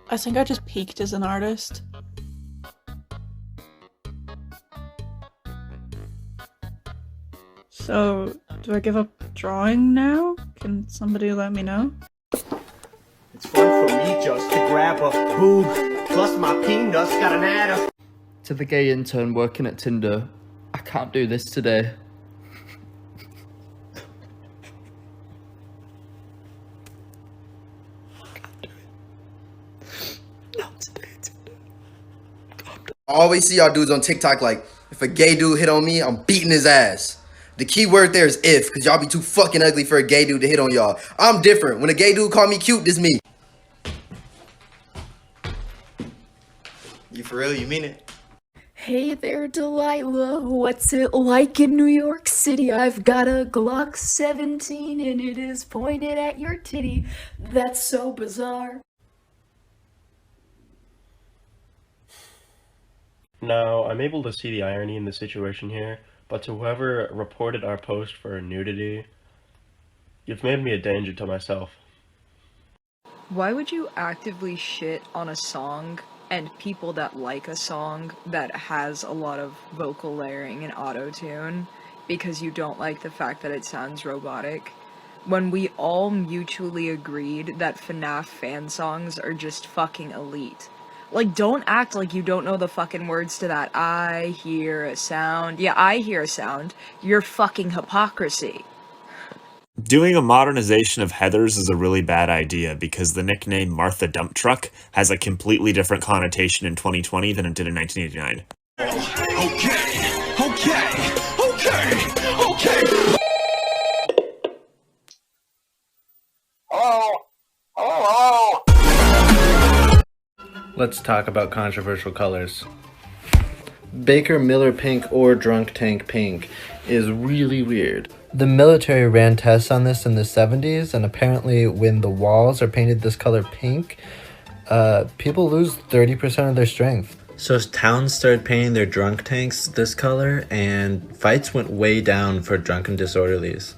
I think I just peaked as an artist. So, do I give up drawing now? Can somebody let me know? It's fun for me just to grab a boob, plus my peanuts got an adder. To the gay intern working at Tinder, I can't do this today. I always see y'all dudes on TikTok like, if a gay dude hit on me, I'm beating his ass. The key word there is if, because y'all be too fucking ugly for a gay dude to hit on y'all. I'm different. When a gay dude call me cute, this me. You for real? You mean it? Hey there, Delilah. What's it like in New York City? I've got a Glock 17 and it is pointed at your titty. That's so bizarre. Now, I'm able to see the irony in the situation here, but to whoever reported our post for nudity, you've made me a danger to myself. Why would you actively shit on a song and people that like a song that has a lot of vocal layering and auto-tune because you don't like the fact that it sounds robotic? When we all mutually agreed that FNAF fan songs are just fucking elite. Like, don't act like you don't know the fucking words to that. I hear a sound. Yeah, I hear a sound. You're fucking hypocrisy. Doing a modernization of Heathers is a really bad idea because the nickname Martha Dump Truck has a completely different connotation in 2020 than it did in 1989. Let's talk about controversial colors. Baker Miller pink or Drunk Tank pink is really weird. The military ran tests on this in the 70s, and apparently when the walls are painted this color pink, people lose 30% of their strength. So towns started painting their drunk tanks this color, and fights went way down for drunken disorderlies.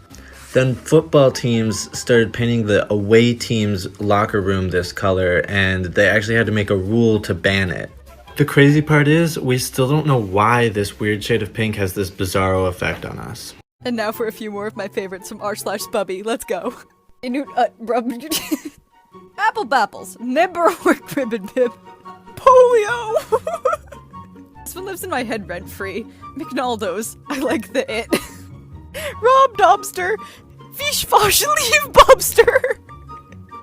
Then football teams started painting the away team's locker room this color, and they actually had to make a rule to ban it. The crazy part is, we still don't know why this weird shade of pink has this bizarro effect on us. And now for a few more of my favorites from r/Bubby. Let's go. Apple Bapples, Nibberwick Ribbon Bib, Polio! This one lives in my head rent-free. McNaldo's, I like the it. Rob Dobster, Fish Fosh Leave Bobster,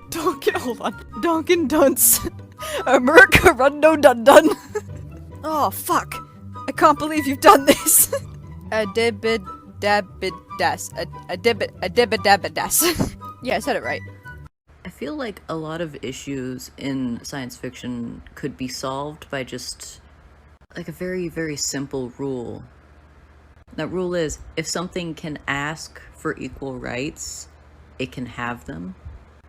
Donkin Dunce, America Rundo Dun Dun. Oh fuck, I can't believe you've done this. Adibidabidas, Adibidabidas. Yeah, I said it right. I feel like a lot of issues in science fiction could be solved by just like a very, very simple rule. That rule is, if something can ask for equal rights, it can have them.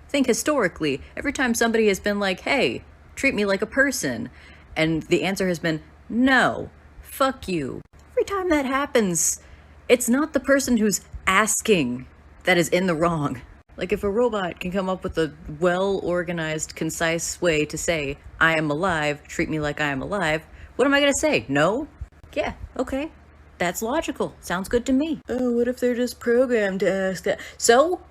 Think historically, every time somebody has been like, hey, treat me like a person, and the answer has been, no, fuck you. Every time that happens, it's not the person who's asking that is in the wrong. Like, if a robot can come up with a well-organized, concise way to say, I am alive, treat me like I am alive, what am I gonna say? No? Yeah, okay. That's logical. Sounds good to me. Oh, what if they're just programmed to ask that? So,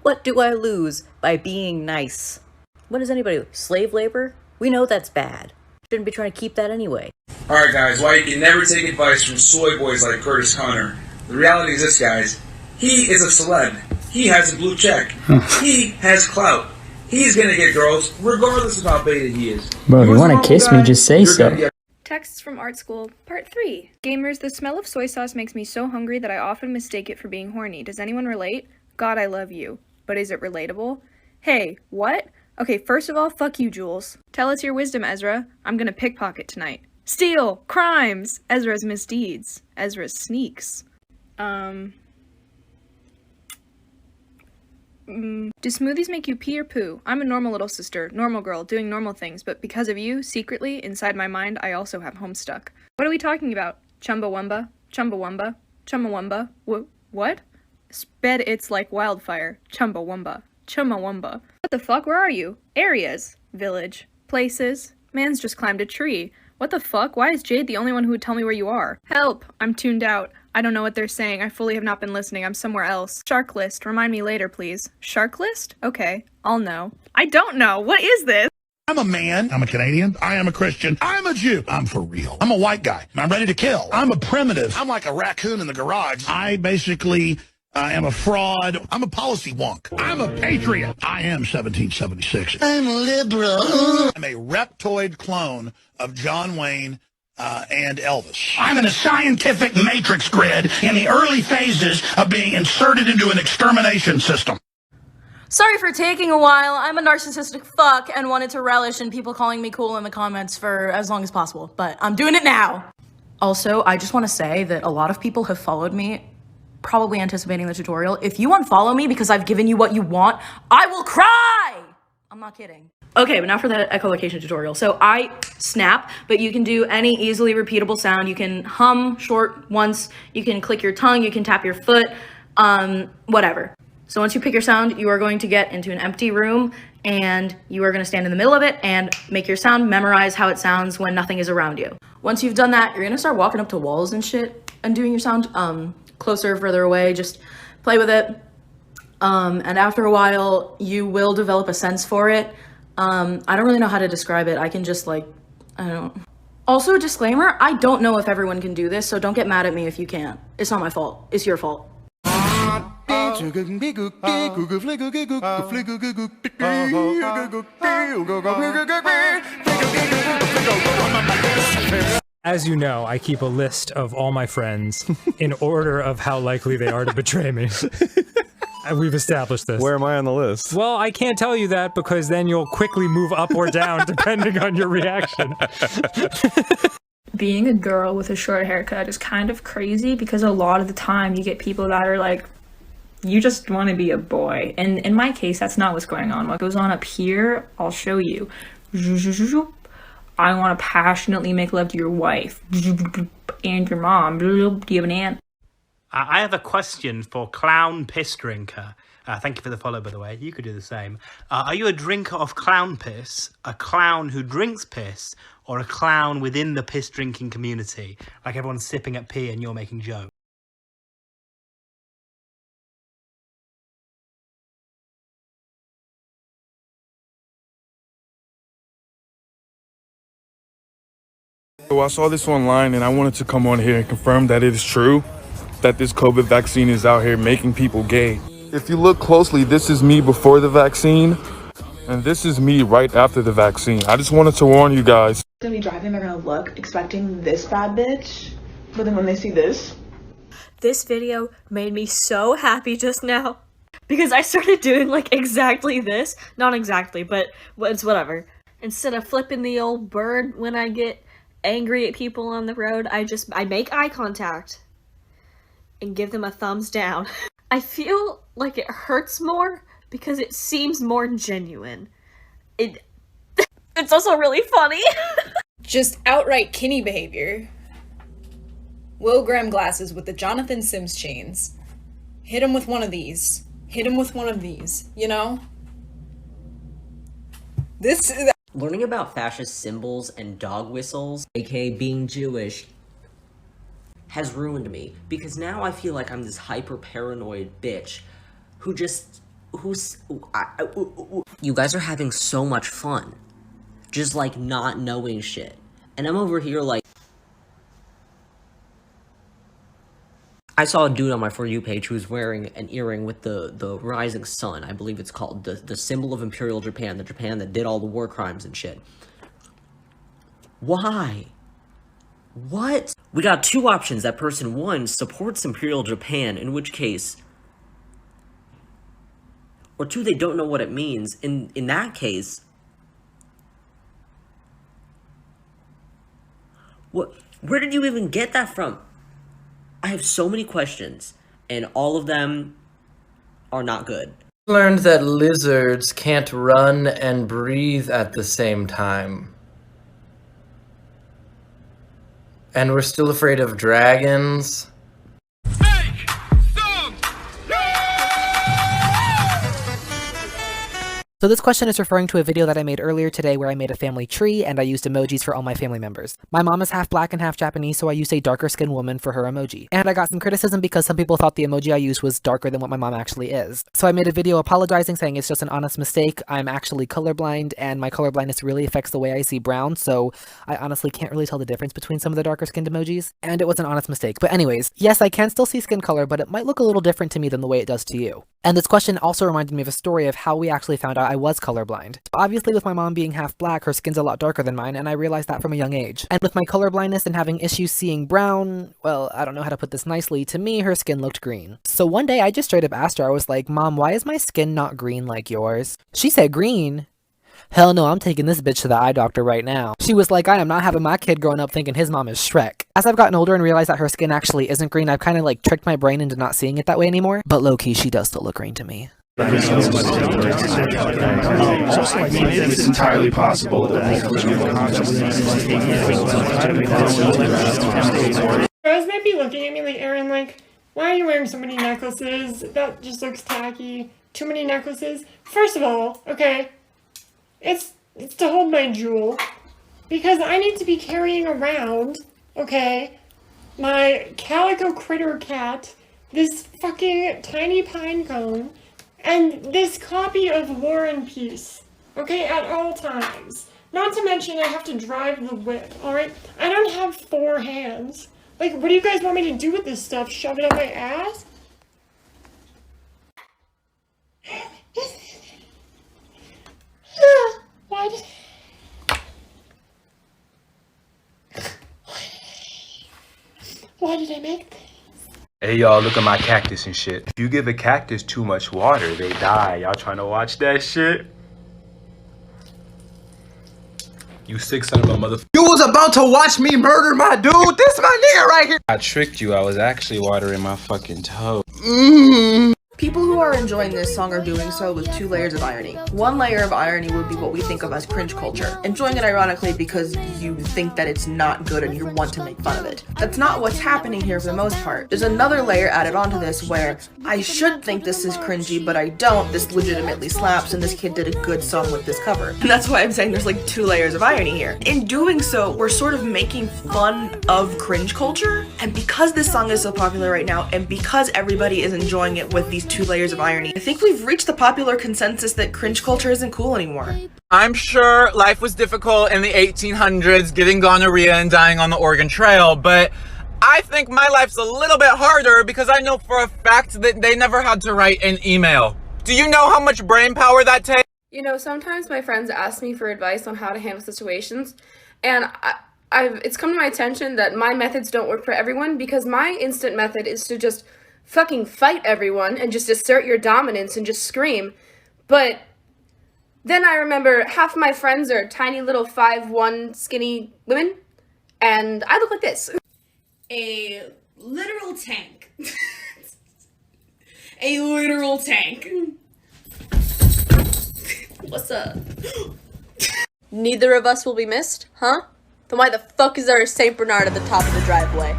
what do I lose by being nice? What does anybody do? Slave labor? We know that's bad. Shouldn't be trying to keep that anyway. Alright guys, why you can never take advice from soy boys like Curtis Connor. The reality is this, guys. He is a celeb. He has a blue check. He has clout. He's gonna get girls, regardless of how beta he is. Bro, if you wanna kiss me, just say so. Texts from Art School, Part 3. Gamers, the smell of soy sauce makes me so hungry that I often mistake it for being horny. Does anyone relate? God, I love you. But is it relatable? Hey, what? Okay, first of all, fuck you, Jules. Tell us your wisdom, Ezra. I'm gonna pickpocket tonight. Steal! Crimes! Ezra's misdeeds. Ezra's sneaks. Do smoothies make you pee or poo? I'm a normal little sister, normal girl, doing normal things, but because of you, secretly, inside my mind, I also have Homestuck. What are we talking about? Chumbawamba? Chumbawamba? Chumbawamba? What? Spread it's like wildfire. Chumbawamba. Chumbawamba. What the fuck? Where are you? Areas. Village. Places. Man's just climbed a tree. What the fuck? Why is Jade the only one who would tell me where you are? Help! I'm tuned out. I don't know what they're saying. I fully have not been listening. I'm somewhere else. Shark list. Remind me later, please. Shark list? Okay. I'll know. I don't know. What is this? I'm a man. I'm a Canadian. I am a Christian. I'm a Jew. I'm for real. I'm a white guy. I'm ready to kill. I'm a primitive. I'm like a raccoon in the garage. I basically am a fraud. I'm a policy wonk. I'm a patriot. I am 1776. I'm a liberal. I'm a reptoid clone of John Wayne and Elvis. I'm in a scientific matrix grid in the early phases of being inserted into an extermination system. Sorry for taking a while. I'm a narcissistic fuck and wanted to relish in people calling me cool in the comments for as long as possible, but I'm doing it now. Also, I just want to say that a lot of people have followed me, probably anticipating the tutorial. If you unfollow me because I've given you what you want, I will cry! I'm not kidding. Okay, but now for the echolocation tutorial. So I snap, but you can do any easily repeatable sound. You can hum short once, you can click your tongue, you can tap your foot, whatever. So once you pick your sound, you are going to get into an empty room and you are going to stand in the middle of it and make your sound, memorize how it sounds when nothing is around you. Once you've done that, you're going to start walking up to walls and shit and doing your sound closer, further away, just play with it. And after a while, you will develop a sense for it. I don't really know how to describe it. I can just like, I don't. Also, disclaimer, I don't know if everyone can do this, so don't get mad at me if you can't. It's not my fault. It's your fault. As you know, I keep a list of all my friends in order of how likely they are to betray me. We've established this. Where am I on the list? Well, I can't tell you that because then you'll quickly move up or down depending on your reaction. Being a girl with a short haircut is kind of crazy because a lot of the time you get people that are like, you just want to be a boy. And in my case, that's not what's going on. What goes on up here, I'll show you. I want to passionately make love to your wife and your mom. Do you have an aunt? I have a question for Clown Piss Drinker. Thank you for the follow, by the way. You could do the same. Are you a drinker of clown piss, a clown who drinks piss, or a clown within the piss drinking community? Like everyone's sipping at pee and you're making jokes. So I saw this online and I wanted to come on here and confirm that it is true that this COVID vaccine is out here making people gay. If you look closely, this is me before the vaccine and this is me right after the vaccine. I just wanted to warn you guys. Gonna be driving, they're gonna look expecting this bad bitch, but then when they see this. This video made me so happy just now because I started doing like exactly this. Not exactly, but it's whatever. Instead of flipping the old bird when I get angry at people on the road, I make eye contact and give them a thumbs down. I feel like it hurts more because it seems more genuine. It's also really funny. Just outright Kinney behavior. Will Graham glasses with the Jonathan Sims chains. Hit him with one of these. Hit him with one of these, you know? This is... Learning about fascist symbols and dog whistles, aka being Jewish, has ruined me, because now I feel like I'm this hyper-paranoid bitch you guys are having so much fun, just like not knowing shit, and I'm over here like, I saw a dude on my For You page who was wearing an earring with the rising sun, I believe it's called, the symbol of Imperial Japan, the Japan that did all the war crimes and shit. Why? What? We got two options. That person, one, supports Imperial Japan, in which case, or two, they don't know what it means. In that case, what? Where did you even get that from? I have so many questions, and all of them are not good. Learned that lizards can't run and breathe at the same time. And we're still afraid of dragons. So this question is referring to a video that I made earlier today where I made a family tree and I used emojis for all my family members. My mom is half black and half Japanese, so I used a darker skinned woman for her emoji. And I got some criticism because some people thought the emoji I used was darker than what my mom actually is. So I made a video apologizing, saying it's just an honest mistake. I'm actually colorblind and my colorblindness really affects the way I see brown, so I honestly can't really tell the difference between some of the darker skinned emojis. And it was an honest mistake. But anyways, yes, I can still see skin color, but it might look a little different to me than the way it does to you. And this question also reminded me of a story of how we actually found out I was colorblind. Obviously, with my mom being half black, her skin's a lot darker than mine, and I realized that from a young age. And with my colorblindness and having issues seeing brown, well, I don't know how to put this nicely, to me, her skin looked green. So one day, I just straight up asked her, I was like, Mom, why is my skin not green like yours? She said, green? Hell no, I'm taking this bitch to the eye doctor right now. She was like, I am not having my kid growing up thinking his mom is Shrek. As I've gotten older and realized that her skin actually isn't green, I've kind of like tricked my brain into not seeing it that way anymore. But low-key, she does still look green to me. It's entirely possible that guys might be looking at me like, Aaron, like, why are you wearing so many necklaces? That just looks tacky. Too many necklaces. First of all, okay, it's to hold my jewel, because I need to be carrying around, okay, my calico critter cat, this fucking tiny pine cone, and this copy of War and Peace, okay, at all times. Not to mention I have to drive the whip, alright? I don't have 4 hands. Like, what do you guys want me to do with this stuff? Shove it up my ass? Why did I make this? Hey y'all, look at my cactus and shit. If you give a cactus too much water, they die. Y'all trying to watch that shit? You sick son of a mother. You was about to watch me murder my dude. This my nigga right here. I tricked you. I was actually watering my fucking toe. People who are enjoying this song are doing so with 2 layers of irony. One layer of irony would be what we think of as cringe culture, enjoying it ironically because you think that it's not good and you want to make fun of it. That's not what's happening here for the most part. There's another layer added onto this where I should think this is cringy, but I don't. This legitimately slaps and this kid did a good song with this cover. And that's why I'm saying there's like 2 layers of irony here. In doing so, we're sort of making fun of cringe culture, and because this song is so popular right now, and because everybody is enjoying it with these 2 layers of irony, I think we've reached the popular consensus that cringe culture isn't cool anymore. I'm sure life was difficult in the 1800s, getting gonorrhea and dying on the Oregon Trail, but I think my life's a little bit harder because I know for a fact that they never had to write an email. Do you know how much brain power that takes? You know, sometimes my friends ask me for advice on how to handle situations, and it's come to my attention that my methods don't work for everyone, because my instant method is to just fucking fight everyone and just assert your dominance and just scream. But then I remember half of my friends are tiny little 5'1" skinny women, and I look like this. A literal tank. A literal tank. What's up? Neither of us will be missed, huh? Then why the fuck is there a St. Bernard at the top of the driveway?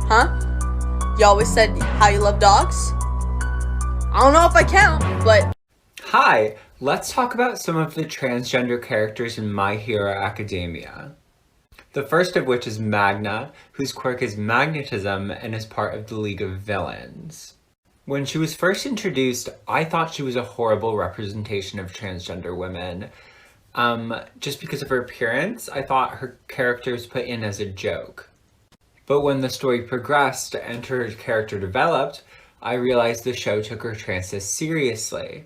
Huh? You always said how you love dogs? I don't know if I count, but... Hi, let's talk about some of the transgender characters in My Hero Academia. The first of which is Magna, whose quirk is magnetism and is part of the League of Villains. When she was first introduced, I thought she was a horrible representation of transgender women. Just because of her appearance, I thought her character was put in as a joke. But when the story progressed and her character developed, I realized the show took her transness seriously.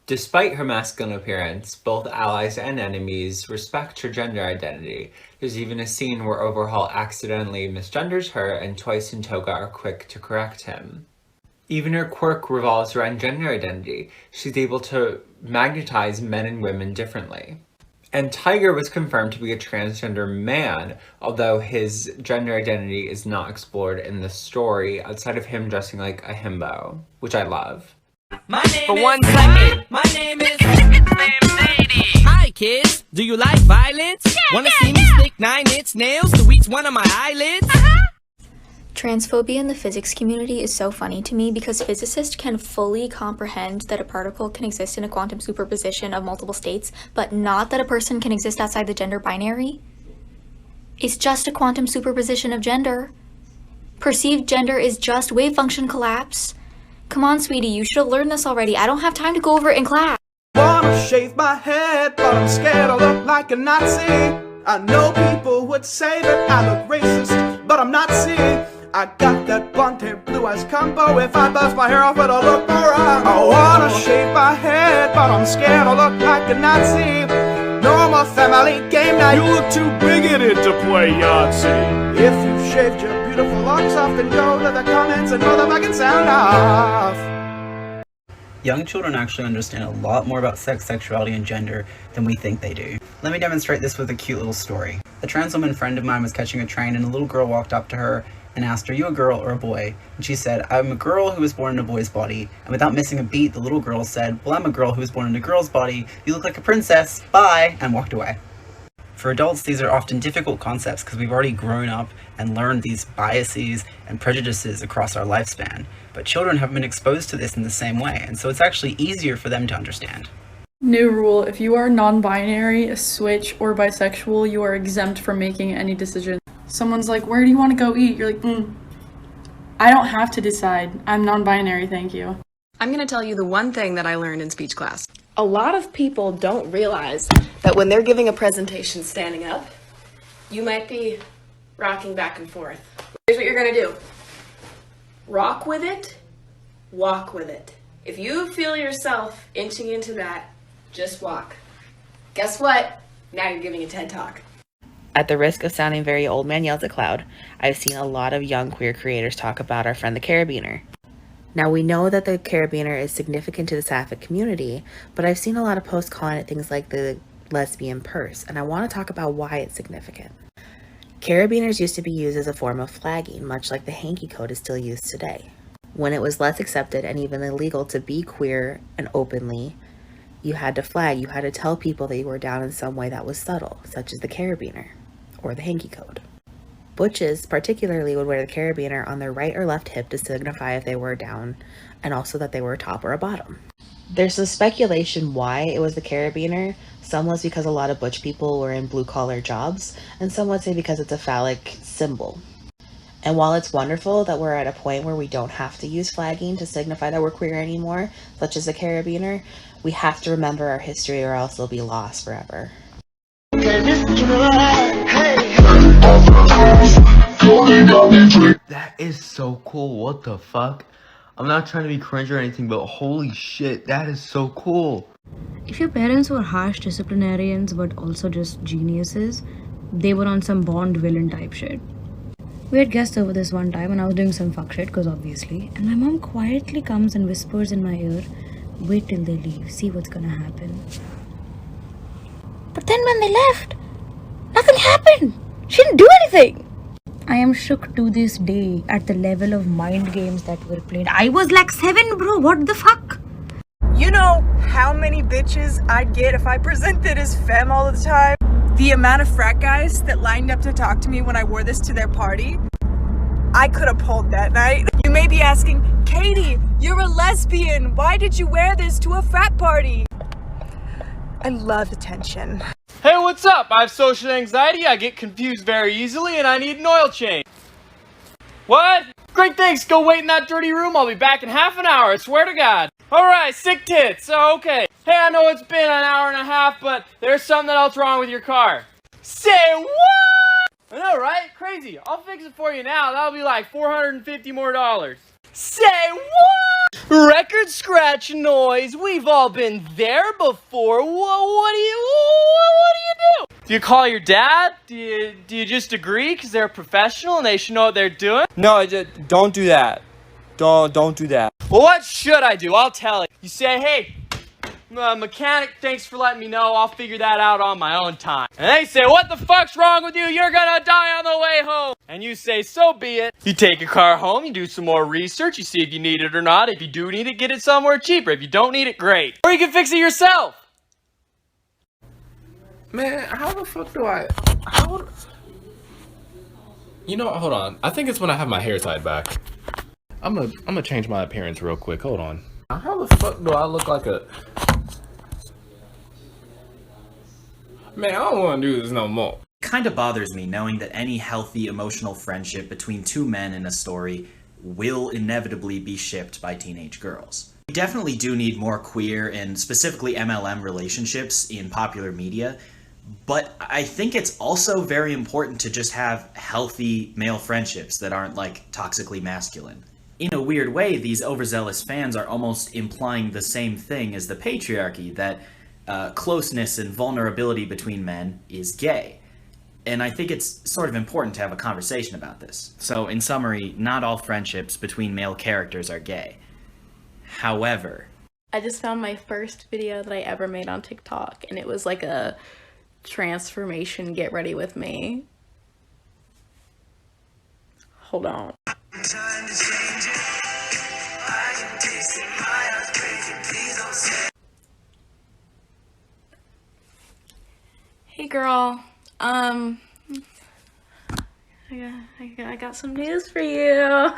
Despite her masculine appearance, both allies and enemies respect her gender identity. There's even a scene where Overhaul accidentally misgenders her and Twice and Toga are quick to correct him. Even her quirk revolves around gender identity. She's able to magnetize men and women differently. And Tiger was confirmed to be a transgender man, although his gender identity is not explored in the story outside of him dressing like a himbo, which I love. For 1 second, my name is Hi kids, do you like violence? Wanna see me stick 9-inch nails to each one of my eyelids? Transphobia in the physics community is so funny to me because physicists can fully comprehend that a particle can exist in a quantum superposition of multiple states, but not that a person can exist outside the gender binary. It's just a quantum superposition of gender. Perceived gender is just wave function collapse. Come on, sweetie, you should have learned this already. I don't have time to go over it in class. Wanna shave my head, but I'm scared I look like a Nazi. I know people would say that I look racist, but I'm not seeing. I got that blonde hair, blue eyes combo. If I buzz my hair off, it'll look alright. I wanna shave my head, but I'm scared I look like a Nazi. No more family game night. You look too bigoted to play Yahtzee. If you shaved your beautiful locks off, then go to the comments and motherfucking sound off. Young children actually understand a lot more about sex, sexuality, and gender than we think they do. Let me demonstrate this with a cute little story. A trans woman friend of mine was catching a train and a little girl walked up to her and asked, "Are you a girl or a boy?" And she said, "I'm a girl who was born in a boy's body." And without missing a beat, the little girl said, "Well, I'm a girl who was born in a girl's body. You look like a princess. Bye," and walked away. For adults, these are often difficult concepts because we've already grown up and learned these biases and prejudices across our lifespan. But children haven't been exposed to this in the same way, and so it's actually easier for them to understand. New rule: if you are non-binary, a switch, or bisexual, you are exempt from making any decision. Someone's like, "Where do you want to go eat?" You're like, I don't have to decide. I'm non-binary, thank you. I'm gonna tell you the one thing that I learned in speech class. A lot of people don't realize that when they're giving a presentation standing up, you might be rocking back and forth. Here's what you're gonna do. Rock with it, walk with it. If you feel yourself inching into that, just walk. Guess what? Now you're giving a TED Talk. At the risk of sounding very old man yells at cloud, I've seen a lot of young queer creators talk about our friend the Carabiner. Now we know that the Carabiner is significant to the sapphic community, but I've seen a lot of posts calling it things like the lesbian purse, and I want to talk about why it's significant. Carabiners used to be used as a form of flagging, much like the hanky code is still used today. When it was less accepted and even illegal to be queer and openly, you had to flag, you had to tell people that you were down in some way that was subtle, such as the Carabiner or the hanky code. Butches particularly would wear the Carabiner on their right or left hip to signify if they were down, and also that they were a top or a bottom. There's some speculation why it was the Carabiner. Some was because a lot of butch people were in blue-collar jobs, and some would say because it's a phallic symbol. And while it's wonderful that we're at a point where we don't have to use flagging to signify that we're queer anymore, such as the Carabiner, we have to remember our history or else it'll be lost forever. That is so cool. What the fuck? I'm not trying to be cringe or anything, but holy shit, that is so cool. If your parents were harsh disciplinarians but also just geniuses, they were on some Bond villain type shit. We had guests over this one time and I was doing some fuck shit, cause obviously, and my mom quietly comes and whispers in my ear, "Wait till they leave, see what's gonna happen." But then when they left, nothing happened. She didn't do anything. I am shook to this day at the level of mind games that were played. I was like 7, bro, what the fuck? You know how many bitches I'd get if I presented as femme all the time? The amount of frat guys that lined up to talk to me when I wore this to their party, I could have pulled that night. You may be asking, Katie, you're a lesbian. Why did you wear this to a frat party? I love attention. Hey, what's up? I have social anxiety, I get confused very easily, and I need an oil change. What? Great, thanks. Go wait in that dirty room. I'll be back in half an hour, I swear to God. Alright, sick tits. Oh, okay. Hey, I know it's been an hour and a half, but there's something else wrong with your car. Say what? I know, right? Crazy. I'll fix it for you now. That'll be like $450 more. Say what? Record scratch noise. We've all been there before. What do you do? Do you call your dad? Do you just agree because they're a professional and they should know what they're doing? No, don't do that. Don't do that. Well, what should I do? I'll tell you. You say, hey, mechanic, thanks for letting me know. I'll figure that out on my own time. And they say, what the fuck's wrong with you? You're gonna die on the way home. And you say, so be it. You take your car home, you do some more research, you see if you need it or not. If you do need it, get it somewhere cheaper. If you don't need it, great. Or you can fix it yourself. Man, how the fuck do You know what? Hold on. I think it's when I have my hair tied back. I'm gonna change my appearance real quick. Hold on. How the fuck do I look like a... Man, I don't want to do this no more. It kind of bothers me knowing that any healthy emotional friendship between two men in a story will inevitably be shipped by teenage girls. We definitely do need more queer and specifically MLM relationships in popular media, but I think it's also very important to just have healthy male friendships that aren't like toxically masculine. In a weird way, these overzealous fans are almost implying the same thing as the patriarchy, that closeness and vulnerability between men is gay. And I think it's sort of important to have a conversation about this. So in summary, not all friendships between male characters are gay. However, I just found my first video that I ever made on TikTok, and it was like a transformation get ready with me. Hold on. Hey girl, I got some news for you.